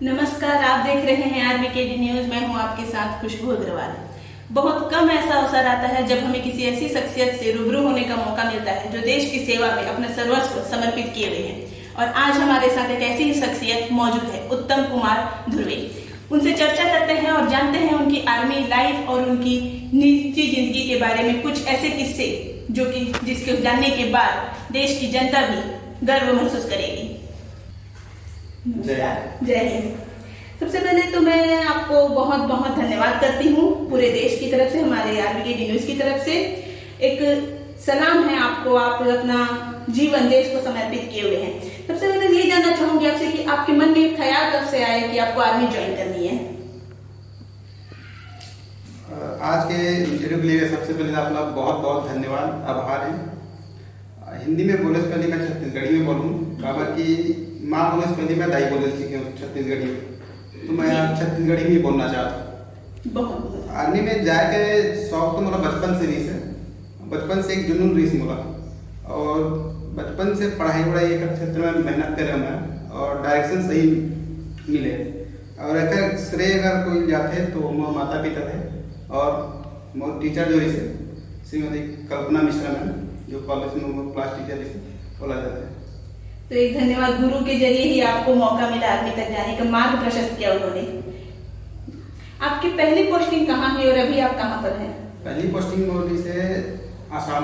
नमस्कार, आप देख रहे हैं आरबीकेडी न्यूज। मैं हूं आपके साथ खुशबू अग्रवाल। बहुत कम ऐसा अवसर आता है जब हमें किसी ऐसी शख्सियत से रूबरू होने का मौका मिलता है जो देश की सेवा में अपना सर्वस्व समर्पित किए हुए हैं। और आज हमारे साथ एक ऐसी ही शख्सियत मौजूद है, उत्तम कुमार धुर्वे। उनसे चर्चा करते हैं और जानते हैं उनकी आर्मी लाइफ और उनकी निजी जिंदगी के बारे में कुछ ऐसे किस्से जो कि जिसके जानने के बाद देश की जनता भी गर्व महसूस करेगी। जय हिंद। सबसे पहले तो मैं आपको बहुत बहुत धन्यवाद करती हूँ पूरे देश की तरफ से, हमारे आरबीकेडी न्यूज की तरफ से। एक सलाम है आपको, आप अपना जीवन देश को समर्पित किए हुए हैं। सबसे पहले ये जानना चाहूंगी आपसे कि आपके मन में ख्याल कब से आया कि आपको आर्मी ज्वाइन करनी है? आज के इंटरव्यू के लिए सबसे पहले अपना बहुत बहुत धन्यवाद, आभार है। हिंदी में बोले से पहले मैं छत्तीसगढ़ी में बोलूँ, बाकी माँ बोले से पहले मैं दाई बोले सीखे छत्तीसगढ़ी में, तो मैं छत्तीसगढ़ी में बोलना चाहता हूँ। आर्मी में जाके शौक तो मेरा बचपन से रही है, बचपन से एक जुनून रही मोला, और बचपन से पढ़ाई वढ़ाई एक क्षेत्र में मेहनत करे मैं, और डायरेक्शन सही मिले। और अगर श्रेय अगर कोई जाते तो मोर माता पिता थे, और मोर टीचर जो है श्रीमती कल्पना मिश्रा मैम, जो कॉलेज में क्लास टीचर बोला जाता है। तो एक धन्यवाद, गुरु के जरिए ही आपको मौका मिला आर्मी तक जाने का, मार्ग प्रशस्त किया उन्होंने। आपकी पहली पोस्टिंग कहाँ है और अभी आप कहाँ पर हैं? पहली पोस्टिंग मोदी से आसाम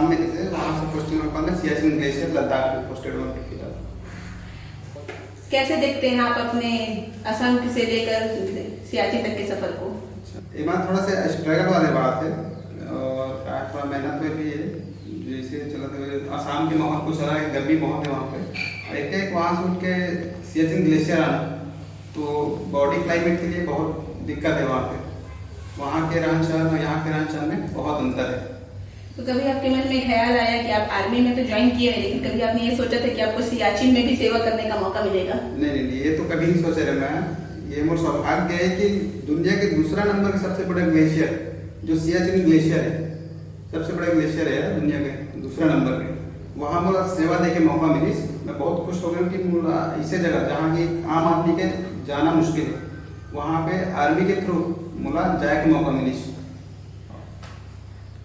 में जैसे वहाँ से पोस्टिंग में सियाचिन ग्लेशियर लद्दाख में पोस्टेड हुआ। कैसे देखते हैं आप अपने असम से लेकर सियाचिन तक के सफर को? ये बात थोड़ा सा स्ट्रगल वाली बात है, और थोड़ा मेहनत में भी है। जैसे चलते हुए आसाम के माहौल कुछ अलग है, गर्मी बहुत है वहाँ पे। एक वहाँ से उठ के सियाचिन ग्लेशियर आना तो बॉडी क्लाइमेट के लिए बहुत दिक्कत है वहाँ के रहन सहन और यहाँ के रहन सहन में बहुत अंतर है। तो कभी आपके मन में ख्याल आया कि आप आर्मी में तो ज्वाइन किए हैं, लेकिन कभी आपने ये सोचा था कि आपको सियाचिन में भी सेवा करने का मौका मिलेगा? नहीं, ये तो कभी नहीं सोचा रहा मैं। ये मोर सौभाग्य है कि दुनिया के दूसरा नंबर के सबसे बड़ा ग्लेशियर जो सियाचिन ग्लेशियर है, सबसे बड़ा ग्लेशियर है दुनिया के दूसरा नंबर के, वहाँ मुझे सेवा दे के मौका मिली। मैं बहुत खुश हो गया कि ऐसे जगह जहाँ की आम आदमी के जाना मुश्किल है, वहाँ पे आर्मी के थ्रू मुझे जाए के मौका मिली।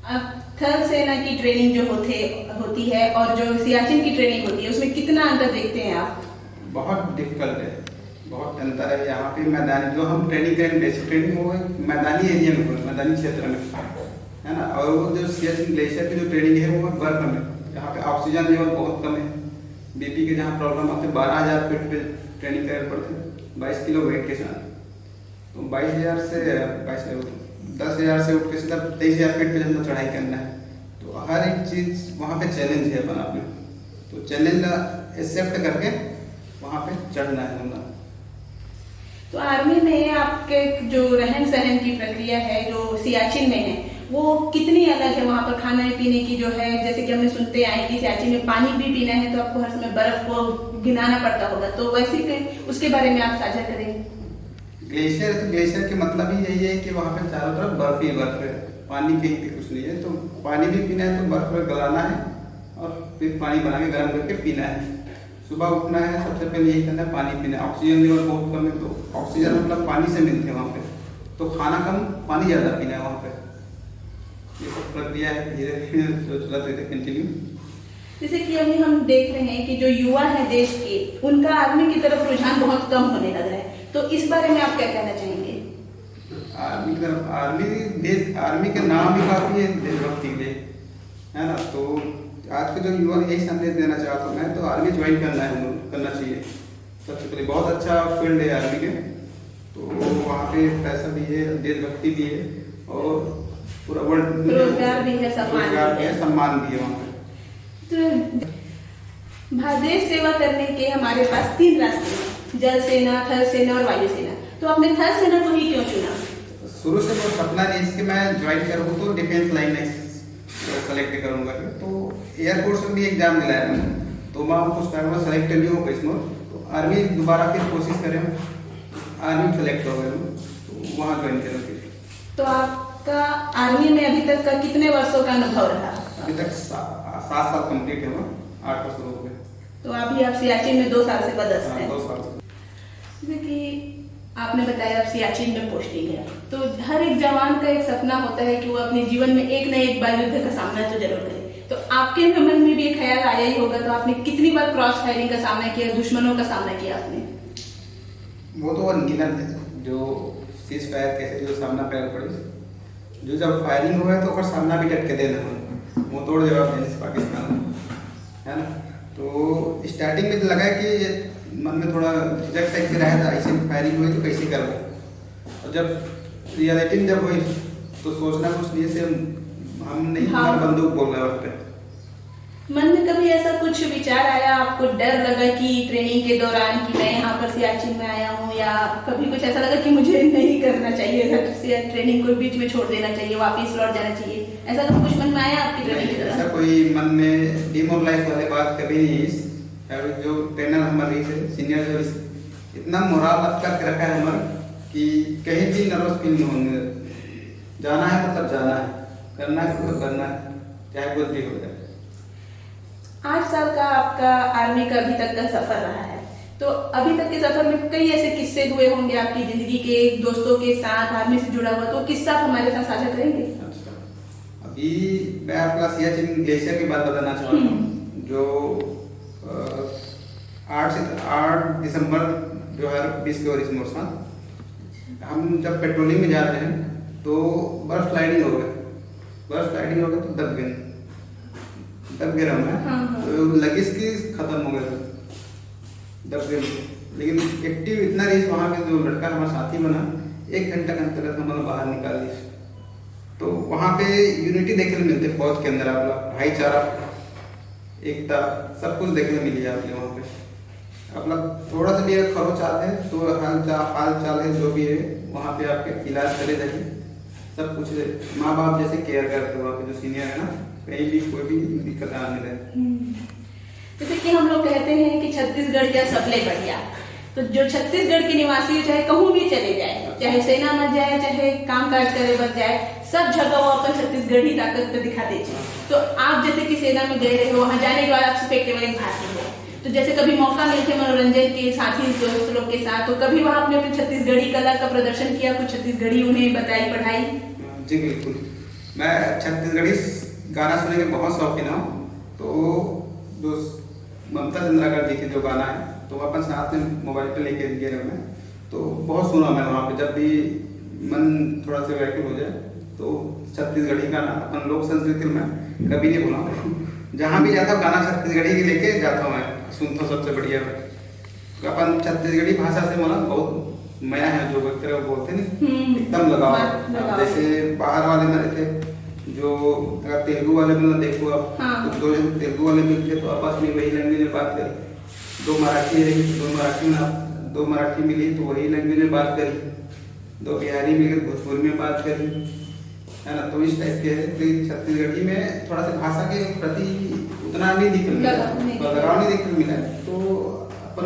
अब थल सेना की ट्रेनिंग जो होती है और जो सियाचिन की ट्रेनिंग होती है, उसमें कितना अंतर देखते हैं आप? बहुत डिफिकल्ट है, बहुत अंतर है। यहाँ पे मैदानी जो हम ट्रेनिंग करें, बेसिक ट्रेनिंग वो मैदानी एरिया में, मैदानी क्षेत्र में है ना। और वो जो सियाचिन ग्लेशियर की जो ट्रेनिंग है वो बर्फ में, यहाँ पे ऑक्सीजन लेवल बहुत कम है। बीपी के जहाँ प्रॉब्लम आते 12,000 फीट पे ट्रेनिंग करने पड़ते, 22 किलो वेट के साथ। तो 22,000 से 10,000 से उठ के सीधा 23,000 फीट पे जब चढ़ाई करना है, तो हर एक चीज़ वहाँ पे चैलेंज है अपना में। तो चैलेंज एक्सेप्ट करके वहाँ पे चढ़ना है हमने। तो आर्मी में आपके जो रहन सहन की प्रक्रिया है जो सियाचिन में है, वो कितनी अलग है? वहाँ पर खाने पीने की जो है, जैसे कि हमने सुनते आए कि सियाचिन में पानी भी पीना है तो आपको हर समय बर्फ को गिनाना पड़ता होगा, तो वैसे उसके बारे में आप साझा करें। ग्लेशियर के मतलब ही यही है कि वहाँ पे चारों तरफ बर्फ ही बर्फ है, पानी कहीं पे कुछ नहीं है। तो पानी भी पीना है तो बर्फ में गलाना है और फिर पानी बना के गर्म करके पीना है। सुबह उठना है, सबसे पहले यही करना है, पानी पीना है। ऑक्सीजन लेवल बहुत कम है, तो ऑक्सीजन मतलब पानी से मिलते हैं वहाँ पे, तो खाना कम पानी ज़्यादा पीना है वहाँ पे। ये सब प्रक्रिया है, धीरे धीरे जो चलते थे कंटिन्यू। जैसे कि अभी हम देख रहे हैं कि जो युवा है देश के, उनका आर्मी की तरफ रुझान बहुत कम होने लग रहा है, तो इस बारे में आप क्या कहना चाहेंगे? आर्मी के नाम भी काफी है देशभक्ति के, है ना। तो आज के जो युवा यही संदेश देना चाहता हूँ मैं, तो आर्मी ज्वाइन करना चाहिए। सबसे पहले बहुत अच्छा फील्ड है आर्मी के, तो वहाँ पे पैसा भी है, देशभक्ति भी है, और पूरा वर्ल्ड रोजगार भी है, सम्मान भी है वहाँ पे। तो देश सेवा करने के हमारे पास 3 रास्ते हैं, जल सेना, थल सेना और वायु सेना। तो आपने थल सेना को ही क्यों चुना? शुरू से बहुत सपना है इसके मैं ज्वाइन करूँ तो डिफेंस लाइन में सेलेक्ट करूँगा। तो एयरफोर्स में भी एग्जाम दिलाया मैंने, तो मैं कुछ टाइम में सेलेक्ट नहीं हो इसमें, तो आर्मी दोबारा फिर कोशिश करें, आर्मी सेलेक्ट हो गए तो वहाँ ज्वाइन करें। तो आपका आर्मी में अभी तक का कितने वर्षों का अनुभव रहा? अभी तक 7 साल कंप्लीट है, 8 वर्ष हो गए। तो अभी आप सियाचिन में 2 साल से पदस्थ हैं। 2 साल से। जैसे कि आपने बताया आप सियाचिन में पोस्टिंग है, तो हर एक जवान का एक सपना होता है कि वो अपने जीवन में एक न एक बार युद्ध का सामना तो जरूर करे। तो आपके मन में भी एक ख्याल आया ही होगा, तो आपने कितनी बार क्रॉस फायरिंग का सामना किया, दुश्मनों का सामना किया आपने? वो तो अनगिनत है जो सीज फायर कैसे जो सामना कर पड़े, जो जब फायरिंग हुआ है तो सामना भी डट के देना है, वो तोड़ जवाब देने से पाकिस्तान है ना। तो स्टार्टिंग में तो लगा कि मन में थोड़ा झिझक टाइप से रहा था, ऐसे फायरिंग हुई तो कैसे कर रहे, और जब रियलिटी में जब हुई तो सोचना कुछ नहीं से हम नहीं, हाँ। बंदूक बोल रहे वक्त पे। मन में कभी ऐसा कुछ विचार आया, आपको डर लगा कि ट्रेनिंग के दौरान कि मैं यहाँ पर सियाचिन में आया हूँ, या कभी कुछ ऐसा लगा कि मुझे नहीं करना चाहिए था, ट्रेनिंग को बीच में छोड़ देना चाहिए, वापस लौट जाना चाहिए, ऐसा कुछ मन में आया आपकी ट्रेनिंग के दौरान? ऐसा कोई मन में डिमोरलाइज वाले बात कभी नहीं। जो ट्रेनर हमारे सीनियर जो इतना मोरल अप करके रखा है हमारा कि कहीं भी नर्वस फील नहीं होने, जाना है मतलब जाना है, करना है तो करना है, चाहे कुछ भी हो जाए। 8 साल का आपका आर्मी का अभी तक का सफर रहा है, तो अभी तक के सफर में कई ऐसे किस्से हुए होंगे आपकी जिंदगी के, दोस्तों के साथ आर्मी से जुड़ा हुआ, तो किस्सा आप हमारे साथ साझा करेंगे? अच्छा, अभी मैं आपका सियाचिन ग्लेशियर की बात बताना चाहता हूँ, जो 8 दिसंबर 2020 के वरिस मोर साथ हम जब पेट्रोलिंग में जा रहे हैं तो बर्फ स्लाइडिंग हो गया तो दब गए हम हैं। हाँ। तो लगेज की खत्म हो गया था, दब गए, लेकिन एक्टिव इतना रही वहाँ पे जो लड़का हमारा साथी बना 1 घंटा के अंतर्गत हमारा बाहर निकाल दिया। तो वहाँ पे यूनिटी देखने को मिलती है फौज के अंदर, आपका भाईचारा, एकता, सब कुछ देखने मिली जाती है वहाँ पे। अपना थोड़ा सा भी अगर खरोच आते हैं तो हाल चाल है जो भी है वहाँ पे आपके इलाज करे जाइए, सब कुछ माँ बाप जैसे केयर करते हैं वहाँ पे जो सीनियर है ना, कहीं भी कोई भी दिक्कत आने लगे। जैसे कि हम लोग कहते हैं कि छत्तीसगढ़ या सबले बढ़िया, तो जो छत्तीसगढ़ के निवासी है चाहे कहूँ भी चले जाए, चाहे सेना में जाए, चाहे काम काज करे बच जाए, सब जगह वो अपन छत्तीसगढ़ी ताकत तो दिखा दीजिए। तो आप जैसे कि सेना में गए रहे हो, वहाँ जाने के बाद आप स्पेक्टेबल एक भारतीय हो, तो जैसे कभी मौका मिलते मनोरंजन के साथी दोस्त लोग के साथ, तो कभी वहाँ आपने अपनी छत्तीसगढ़ी कला का प्रदर्शन किया, कुछ छत्तीसगढ़ी उन्हें बताई पढ़ाई? जी बिल्कुल, मैं छत्तीसगढ़ी गाना सुनने के बहुत शौकीन हूँ। तो जो ममता चंद्राकर जी के जो गाना है तो अपन साथ में मोबाइल पे लेके गए मैं, तो बहुत सुना मैं वहाँ पे, जब भी मन थोड़ा सा व्याकुल हो जाए तो छत्तीसगढ़ी गाना अपन लोक संस्कृति में कभी नहीं भूला, जहाँ भी जाता हूँ गाना छत्तीसगढ़ी के लेके जाता हूँ, मैं सुनता हूँ सबसे बढ़िया। तो अपन छत्तीसगढ़ी भाषा से बोला बहुत मया है, जो व्यक्ति बोलते नहीं एकदम लगाओ। जैसे बाहर वाले मेरे थे जो अगर तेलुगु वाले में देखो आप, हाँ। तो 2 जन तेलुगु वाले मिलते तो आपस में वही लैंग्वेज में बात करें, 2 मराठी रही 2 मराठी मिली तो वही लैंग्वेज में बात करी, 2 बिहारी मिलकर भोजपुरी में बात करी, है ना। तो इस टाइप के छत्तीसगढ़ी में थोड़ा सा भाषा के प्रति उतना नहीं दिखने मिला, लगाव नहीं देखने मिला, तो अपन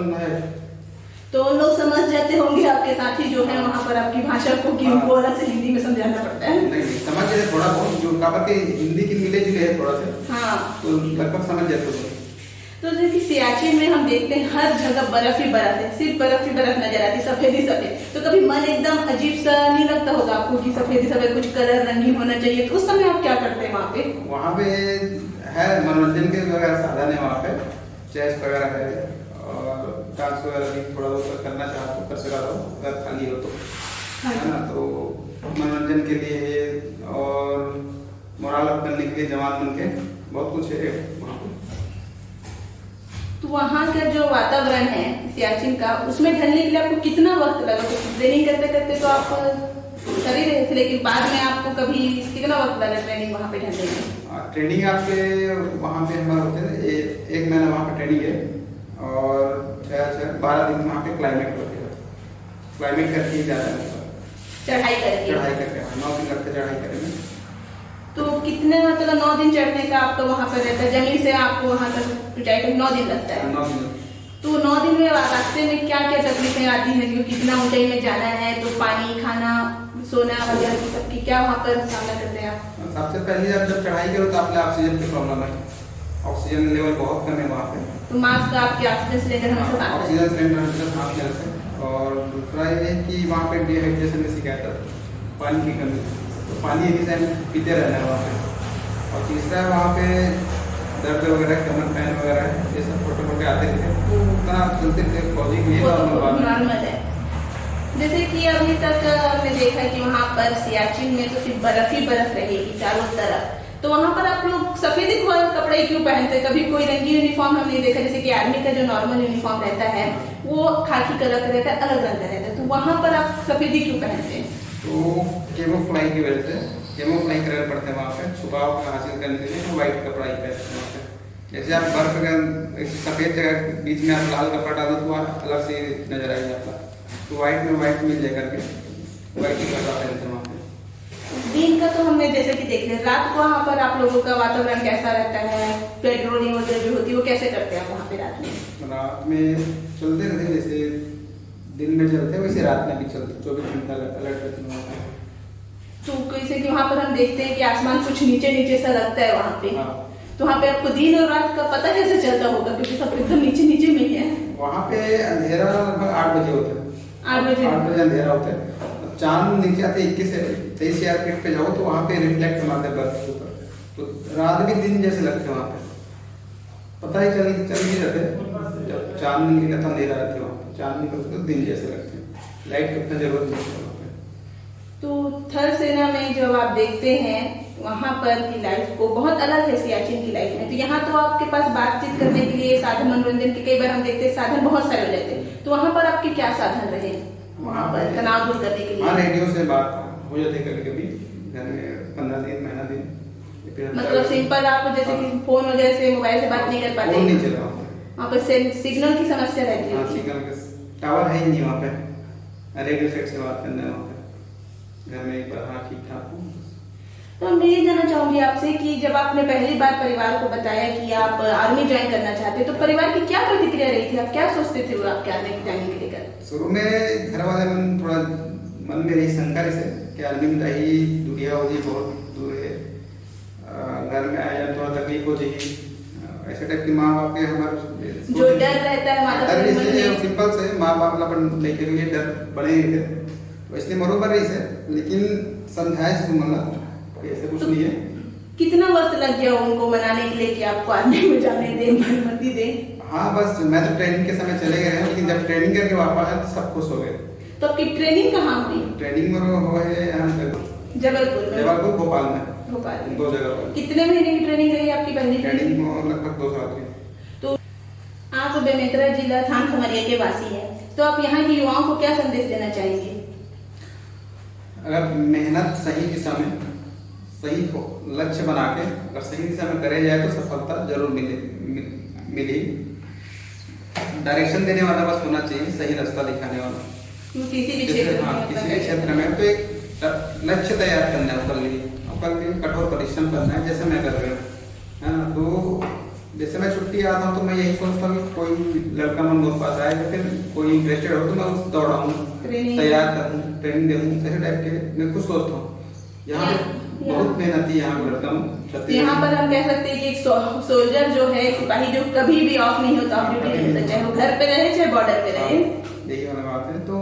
तो लोग समझ जाते होंगे आपके साथी जो है वहाँ पर आपकी भाषा को कि उनको अलग से हिंदी में समझाना पड़ता है? नहीं समझ जाते थोड़ा बहुत, जो काबर के हिंदी की मिले जुले है थोड़ा सा, हाँ, तो लगभग समझ जाते हो। तो जैसे सियाचिन में हम देखते हैं हर जगह बर्फ ही बर्फ है, सिर्फ बर्फ ही बर्फ नजर आती है, सफेद ही सफेद, तो कभी मन एकदम अजीब सा नहीं लगता होगा आपको कि सफेद ही सफेद, कुछ कलर रंगीन होना चाहिए, तो उस समय आप क्या करते हैं वहाँ पे? वहाँ पे है मनोरंजन के वगैरह साधन है, वहाँ पे चेस वगैरह है और डांस वगैरह भी थोड़ा बहुत करना चाहते हो कर सका हो अगर खाली हो तो, है ना। तो मनोरंजन के लिए और मोरल अप करने के लिए जवान बन के बहुत कुछ है वहाँ पे। तो वहाँ का जो वातावरण है सियाचिन का, उसमें ढलने के लिए आपको कितना वक्त लगा? तो ट्रेनिंग करते करते तो आप कर ही रहे थे, लेकिन बाद में आपको कभी कितना वक्त लगा ट्रेनिंग वहाँ पे ढलने में? ट्रेनिंग आपके वहाँ पे हमारा होते हैं 1 महीना वहाँ पे ट्रेनिंग है और 12 दिन वहाँ पे क्लाइमेट होते हैं, क्लाइमेट करके ही जाना है, चढ़ाई करके 9 दिन लगते चढ़ाई करेंगे। तो कितने मतलब 9 दिन चढ़ने का आपका वहाँ पर रहता है, जमीन से आपको वहाँ तक ऊंचाई तक 9 दिन लगता है? 9 दिन। तो 9 दिन में रास्ते में क्या क्या तकलीफें आती हैं, क्योंकि कितना ऊंचाई में जाना है, तो पानी, खाना, सोना वगैरह की सबकी क्या वहाँ पर सामना करते हैं आप? सबसे पहले जब चढ़ाई करो तो आपके ऑक्सीजन की प्रॉब्लम है, ऑक्सीजन लेवल बहुत कम है वहाँ पे। तो मास्क आपके ऑक्सीजन सिलेंडर हमेशा साथ ऑक्सीजन सिलेंडर हमेशा साथ में रखते हैं। और दूसरा ये है कि वहाँ पे डिहाइड्रेशन की शिकायत है, पानी की कमी, तो पानी एनी टाइम पीते रहना है वहाँ पे। और तीसरा है वहाँ पे दर्द वगैरह, कमर पैन वगैरह ये सब छोटे मोटे आते थे, उतना चलते थे फौजी के लिए नॉर्मल है। जैसे कि अभी तक हमने देखा कि वहाँ पर सियाचिन में तो सिर्फ बर्फ ही बर्फ रहेगी चारों तरफ, तो वहाँ पर आप लोग सफेद कपड़े क्यों पहनते हैं? कभी कोई रंगीन यूनिफॉर्म हमने देखा, जैसे कि आर्मी का जो नॉर्मल यूनिफॉर्म रहता है वो खाकी कलर का रहता है, अलग रंग का रहता है, तो वहाँ पर आप सफेदी क्यों पहनते हैं? तो कैमोफ्लाई की वजह से, कैमोफ्लाई कलर पड़ते हैं वहाँ पे छुपाव हासिल करने के लिए, तो व्हाइट कपड़ा ही पहनते हैं वहाँ पे। जैसे आप बर्फ का सफेद जगह बीच में आप लाल कपड़ा डालो तो वहाँ अलग से नजर आएगा आपका, तो व्हाइट में व्हाइट मिल जाए करके व्हाइट ही कपड़ा पहनते हैं वहाँ पे। दिन का तो हमने जैसे कि देख लिया, रात को वहाँ पर आप लोगों का वातावरण कैसा रहता है? पेट्रोलिंग वगैरह जो होती है वो कैसे करते हैं वहाँ पे रात में? रात में चलते रहते, जैसे दिन में चलते हैं वैसे रात में भी चलते, 24 घंटा अलर्ट रहते हैं वहाँ पे। तो जैसे कि वहाँ पर हम देखते हैं कि आसमान कुछ नीचे नीचे सा लगता है वहाँ पे, हाँ। तो वहाँ पे आपको दिन और रात का पता कैसे चलता होगा, क्योंकि सब एकदम नीचे नीचे में ही है? वहाँ पे अंधेरा लगभग 8 बजे होता है, 8 बजे अंधेरा होता है। चांद नीचे आते 21 से 23 फीट पे जाओ तो वहाँ पे रिफ्लेक्ट मारते हैं बर्फ के ऊपर, तो रात भी दिन जैसे लगते हैं वहाँ पे, पता ही चल नहीं रहते। जब चांद निकलता तो अंधेरा रहता है वहाँ पे, चांद निकलते तो दिन जैसे लगते हैं, लाइट की इतना जरूरत नहीं है वहाँ पे। तो थल सेना में जब आप देखते हैं वहाँ पर की लाइफ को बहुत अलग है सियाचिन की लाइफ में, तो यहाँ तो आपके पास बातचीत करने के लिए साधन, मनोरंजन के कई बार हम देखते हैं साधन बहुत सारे हो जाते हैं, तो वहाँ पर आपके क्या साधन रहे वहाँ पर तनाव दूर करने के लिए? हाँ, रेडियो से बात हो जाती है कभी कभी, घर में 15 दिन महीना दिन। मतलब सिंपल आप जैसे कि फोन वगैरह से, मोबाइल से बात नहीं कर पाते? फोन नहीं चला वहाँ पर सिग्नल की समस्या रहती है? सिग्नल का टावर है ही नहीं वहाँ पे, रेडियो सेट से बात करना है वहाँ पे, घर में एक बार। हाँ, ठीक ठाक हूँ। तो मैं ये जानना चाहूंगी आपसे कि जब आपने पहली बार परिवार को बताया कि आप आर्मी ज्वाइन करना चाहते हैं, तो परिवार की क्या प्रतिक्रिया रही थी? आप क्या सोचते थे वो आपके आर्मी ज्वाइन को लेकर? शुरू में घर वाले थोड़ा मन में रही शंका से कि आर्मी में रही दुनिया होगी बहुत दूर है, घर में आया थोड़ा तकलीफ हो जाएगी, ऐसे टाइप की माँ बाप के हमारे जो डर रहता है माता पिता, सिंपल से माँ बाप लेके लिए डर बने ही थे, तो इसलिए बरोबर रही से, लेकिन समझाए मतलब ऐसे कुछ नहीं है। कितना वक्त लग गया उनको मनाने के लिए कि आपको आर्मी में जाने दें, अनुमति दें? हाँ, बस मैं तो ट्रेनिंग के समय चले गए हैं, लेकिन जब ट्रेनिंग करके वापस आए तो सब खुश हो गए। तो आपकी ट्रेनिंग कहाँ हुई? ट्रेनिंग में हो है यहाँ जबलपुर, भोपाल में। भोपाल में 2 जगह पर। कितने महीने की ट्रेनिंग रही आपकी पहली ट्रेनिंग में? लगभग 2 साल की। तो आप बेमेतरा जिला थान खमरिया के वासी हैं, तो आप यहाँ के युवाओं को क्या संदेश देना चाहेंगे? अगर मेहनत सही दिशा में, सही लक्ष्य बना के अगर सही दिशा में करे जाए तो सफलता जरूर मिलेगी। डायरेक्शन देने वाला बस होना चाहिए, सही रास्ता दिखाने वाला। किसी भी क्षेत्र में तो एक लक्ष्य तैयार करना है, उसके लिए कठोर परिश्रम करना है, जैसे मैं कर रहा हूँ, है ना। तो जैसे मैं छुट्टी आता हूँ तो मैं यही सोचता हूँ कोई लड़का मन मेरे पास आए तो फिर कोई इंटरेस्टेड हो तो मैं उस दौड़ाऊँ, तैयार करूँ, ट्रेनिंग दूँ, ऐसे टाइप के मैं कुछ सोचता हूँ। यहाँ बहुत मेहनती यहाँ पर लड़का हूँ। यहाँ पर हम कह सकते हैं कि एक सोल्जर जो है, सिपाही जो कभी भी ऑफ नहीं होता, ऑफ ड्यूटी नहीं होता, चाहे वो घर पे रहे चाहे बॉर्डर पे रहे। यही वाला बात है। तो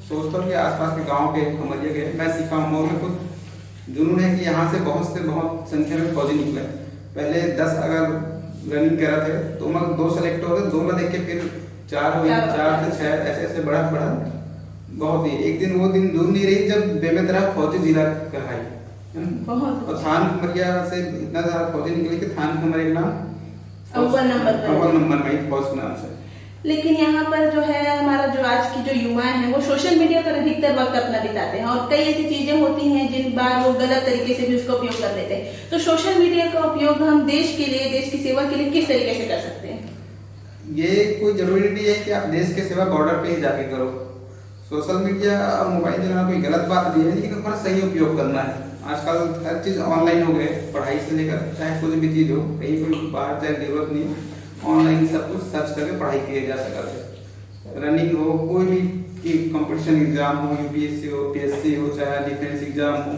सोचता हूँ कि आसपास के गांव के खमरिया के मैं सीखा हूँ, और कुछ जुनून है कि यहाँ से बहुत संख्या में फौजी निकले। पहले 10 अगर रनिंग करा थे तो मैं 2 सेलेक्ट हो गए, 2 में देख के फिर 4 हुई, 4 से 6 ऐसे बढ़ा बहुत ही। एक दिन वो दिन दूर नहीं रही जब बेमेतरा फौजी जिला कहलाई, और थान खमरिया से इतना ज्यादा फौजी निकले कि थान खमरिया का नाम अव्वल नंबर में फौज के नाम से। लेकिन यहाँ पर जो है हमारा जो आज की जो युवा है वो सोशल मीडिया पर अधिकतर वक्त अपना बिताते हैं, और कई ऐसी चीजें होती हैं जिन बार वो गलत तरीके से भी उसका उपयोग कर लेते हैं। तो सोशल मीडिया का उपयोग हम देश के लिए, देश की सेवा के लिए किस तरीके से कर सकते हैं? ये कोई जरूरी नहीं है कि आप देश की सेवा बॉर्डर पे ही जाके करो। सोशल मीडिया और मोबाइल चलाना कोई गलत बात नहीं है, लेकिन हमारा सही उपयोग करना है। आजकल हर चीज ऑनलाइन हो गए, पढ़ाई से लेकर चाहे कोई भी चीज हो, कहीं कोई बाहर जाने की जरूरत नहीं है, ऑनलाइन सब कुछ सर्च करके पढ़ाई किया जा सकता है। रनिंग हो, कोई भी कंपटीशन एग्जाम हो, यूपीएससी हो, पीएससी हो, चाहे डिफेंस एग्जाम हो,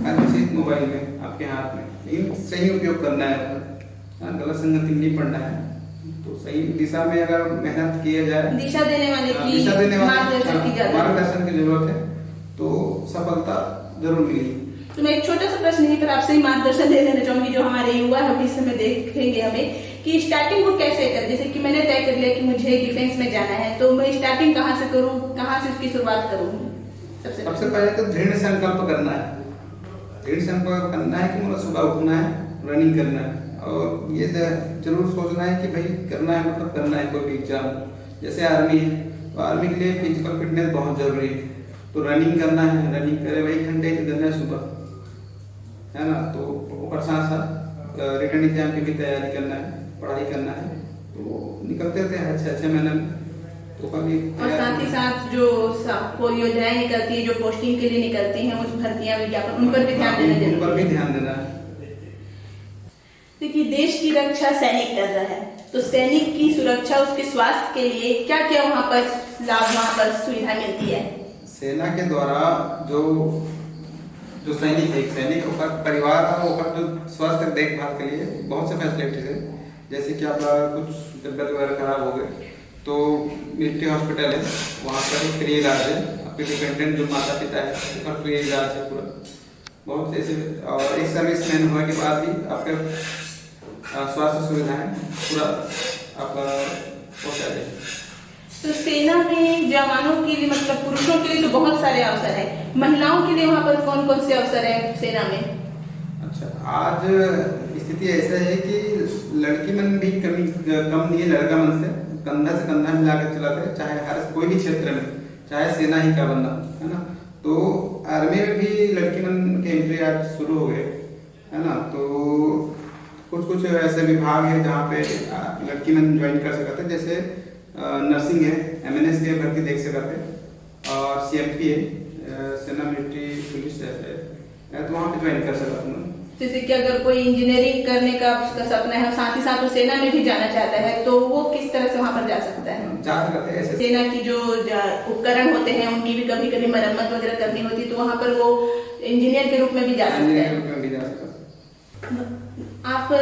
हर चीज मोबाइल में आपके हाथ में, लेकिन सही उपयोग करना है। गलत संगति में नहीं पड़ना है। तो सही दिशा में अगर मेहनत किया जाए, दिशा देने वाले दिशा देने वाले मार्गदर्शन की जरूरत है, तो सफलता जरूर मिलेगी। तो मैं एक छोटा सा प्रश्न यहीं पर आपसे ही मार्गदर्शन दे देना चाहूंगी, जो हमारे युवा अभी इस समय देखेंगे हमें, कि स्टार्टिंग को कैसे करें। जैसे कि मैंने तय कर लिया कि मुझे डिफेंस में जाना है, तो मैं स्टार्टिंग कहाँ से करूँ, कहाँ से उसकी शुरुआत करूँ? सबसे पहले तो दृढ़ संकल्प करना है। दृढ़ संकल्प करना है कि मुझे सुबह उठना है, रनिंग करना है, और ये जरूर सोचना है कि भाई करना है मतलब करना है। कोई भी एग्जाम जैसे आर्मी है, तो आर्मी के लिए फिजिकल फिटनेस बहुत जरूरी है, तो रनिंग करना है। रनिंग करे 1 घंटे की देना है सुबह, है ना। तो ऊपर साथ साथ रिटर्न एग्जाम की भी तैयारी करना है, पढ़ाई करना है। तो निकलते थे अच्छे महीने में, तो कभी और साथ ही साथ जो कोई योजनाएं निकलती है, जो पोस्टिंग के लिए निकलती हैं, उस भर्तियां विज्ञापन, उन पर भी ध्यान देना जरूरी है। उन पर भी ध्यान देना है। देखिए, देश की रक्षा सैनिक कर रहा है, तो सैनिक की सुरक्षा, उसके स्वास्थ्य के लिए क्या क्या वहाँ पर लाभ, वहाँ पर सुविधा मिलती है? सेना के द्वारा जो सैनिक है, एक सैनिक का परिवार है, वो जो स्वास्थ्य देखभाल के लिए बहुत से फैसिलिटीज है। जैसे कि आपका कुछ तबियत वगैरह खराब हो गए तो मिलिट्री हॉस्पिटल है, वहाँ पर फ्री इलाज है। आपके डिपेंडेंट जो माता पिता है उनका फ्री इलाज है पूरा, बहुत ऐसे। और एक सर्विसमैन होने के बाद भी आपके स्वास्थ्य सुविधाएं पूरा आपका पहुँचा जाए। तो सेना में जवानों के लिए, मतलब पुरुषों के लिए तो बहुत सारे अवसर है, महिलाओं के लिए वहाँ पर कौन कौन से अवसर है सेना में? अच्छा, आज स्थिति ऐसा है कि लड़की मन भी कम नहीं है, लड़का मन से कंधा मिलाकर चलाते हैं, चाहे हर कोई भी क्षेत्र में, चाहे सेना ही का बनना, है ना। तो आर्मी में भी लड़की मन के एंट्री आज शुरू हो गए, है ना। तो कुछ ऐसे विभाग है जहाँ पे लड़की मन ज्वाइन कर सकते हैं, जैसे नर्सिंग है, MNS के भर्ती देख सकते हैं, और CMP है, सेना मिलिट्री पुलिस है, तो वहाँ पे ज्वाइन कर सकते हैं। जैसे कि अगर कोई इंजीनियरिंग करने का उसका सपना है, साथ ही साथ वो सेना में भी जाना चाहता है, तो वो किस तरह से वहाँ पर जा सकता है? जा सकते हैं। सेना की जो उपकरण होते हैं उनकी भी कभी कभी मरम्मत वगैरह करनी होती है, तो वहाँ पर वो इंजीनियर के रूप में भी जा सकते हैं। आप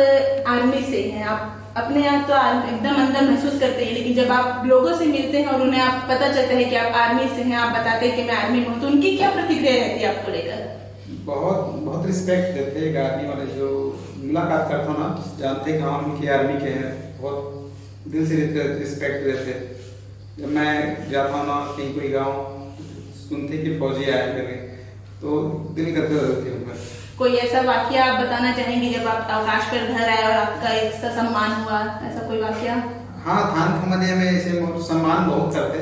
आर्मी से हैं, आप अपने आप तो एकदम अंदर महसूस करते हैं, लेकिन जब आप लोगों से मिलते हैं और उन्हें आप पता चलता है कि आप आर्मी से हैं, आप बताते हैं कि मैं आर्मी में हूँ, तो उनकी क्या प्रतिक्रिया रहती है आपको लेकर? बहुत रिस्पेक्ट देते हैं आर्मी वाले। जो मुलाकात करता हूँ ना, जानते हैं हम कि आर्मी के हैं, बहुत दिल से रिस्पेक्ट देते हैं। जब मैं जाता हूँ ना कहीं कोई गाँव, सुनते कि फौजी आए करके, तो दिल करते रहते हैं। कोई ऐसा वाकया आप बताना चाहेंगे जब आप अवकाश पर घर आए और आपका ऐसा सम्मान हुआ, ऐसा कोई वाकया? हाँ, थान खमरिया में ऐसे सम्मान बहुत करते,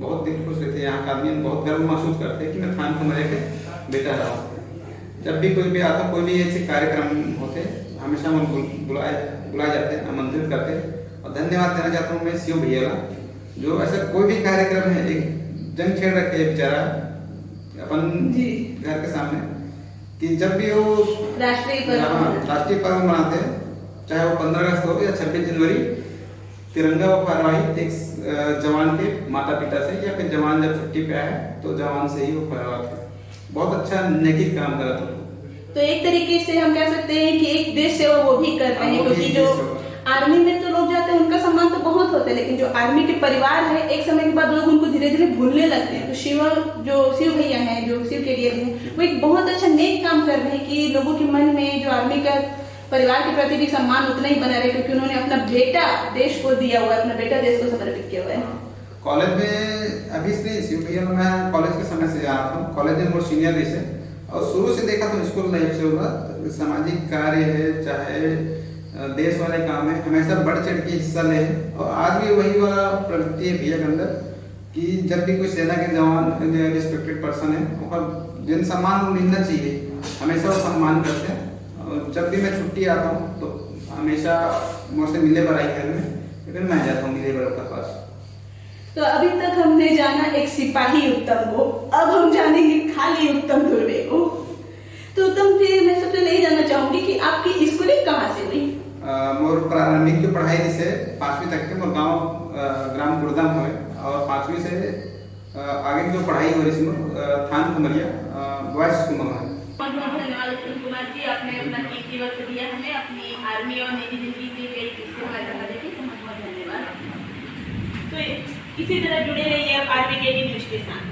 बहुत दिल खुश रहते हैं। यहाँ का आदमी बहुत गर्व महसूस करते हैं कि मैं थान खमरिया के बेटा रहा हूँ। जब भी कोई भी आता, कोई भी ऐसे कार्यक्रम होते, हमेशा हम बुलाए जाते हैं, आमंत्रित करते। और धन्यवाद देना चाहता हूँ मैं शिव भैया का, जो ऐसा कोई भी कार्यक्रम है, एक जंग छेड़ रखे है बेचारा अपन घर के सामने, कि जब भी वो राष्ट्रीय पर्व मनाते हैं, चाहे वो 15 अगस्त हो या 26 जनवरी, तिरंगा वो फहराई एक जवान के माता पिता से, या फिर जवान जब छुट्टी पे आए तो जवान से ही वो फहराते। बहुत अच्छा नेकी काम करा था। तो एक तरीके से हम कह सकते हैं कि एक देश सेवा वो भी कर रहे हैं, क्योंकि जो आर्मी में तो लोग जाते हैं उनका सम्मान तो बहुत होता है, लेकिन जो आर्मी के परिवार है, एक समय के बाद लोग उनको धीरे धीरे भूलने लगते हैं। तो शिव भैया हैं, जो शिव कैरियर हैं, वो एक बहुत अच्छा नेक काम कर रहे हैं कि लोगों के मन में जो आर्मी का परिवार के प्रति भी सम्मान उतना ही बना रहे, क्योंकि उन्होंने अपना बेटा देश को दिया हुआ है, अपना बेटा देश को समर्पित किया हुआ है। कॉलेज में अभी से शिव भैया, मैं कॉलेज के समय से जा रहा था, कॉलेज में मोर सीनियर भी से, और शुरू से देखा तो स्कूल लाइफ से होगा, सामाजिक कार्य है, चाहे देश वाले काम है, हमेशा बढ़ चढ़ के हिस्सा ले। और आज भी वही वाला प्रवृत्ति है भैया के अंदर, कि जब भी कोई सेना के जवान रिस्पेक्टेड पर्सन है, और जिन सम्मान मिलना चाहिए, हमेशा वो सम्मान करते हैं। और जब भी मैं छुट्टी आता हूँ तो हमेशा मुझसे मिले बराई घर में, फिर मैं जाता हूँ मिले बराई के पास। तो अभी तक हमने जाना एक सिपाही उत्तम को, अब हम जानेंगे खाली उत्तम धुर्वे को। तो उत्तम जी, मैं सबसे पहले ये जानना चाहूंगी कि आपकी स्कूलिंग कहाँ से हुई? मोर प्रारंभिक जो पढ़ाई से 5वीं तक के मोर गाँव ग्राम गुड़दाम हुए, और 5वीं से आगे की जो पढ़ाई हो रही थी थान खमरिया बॉयज स्कूल में। बहुत बहुत धन्यवाद उत्तम कुमार जी, आपने अपना कीमती वक्त दिया हमें, अपनी आर्मी और निजी जिंदगी के कई किस्से हमारे बता देंगे। बहुत बहुत धन्यवाद। तो इसी तरह जुड़े रहिए आप RBKD न्यूज़ के साथ।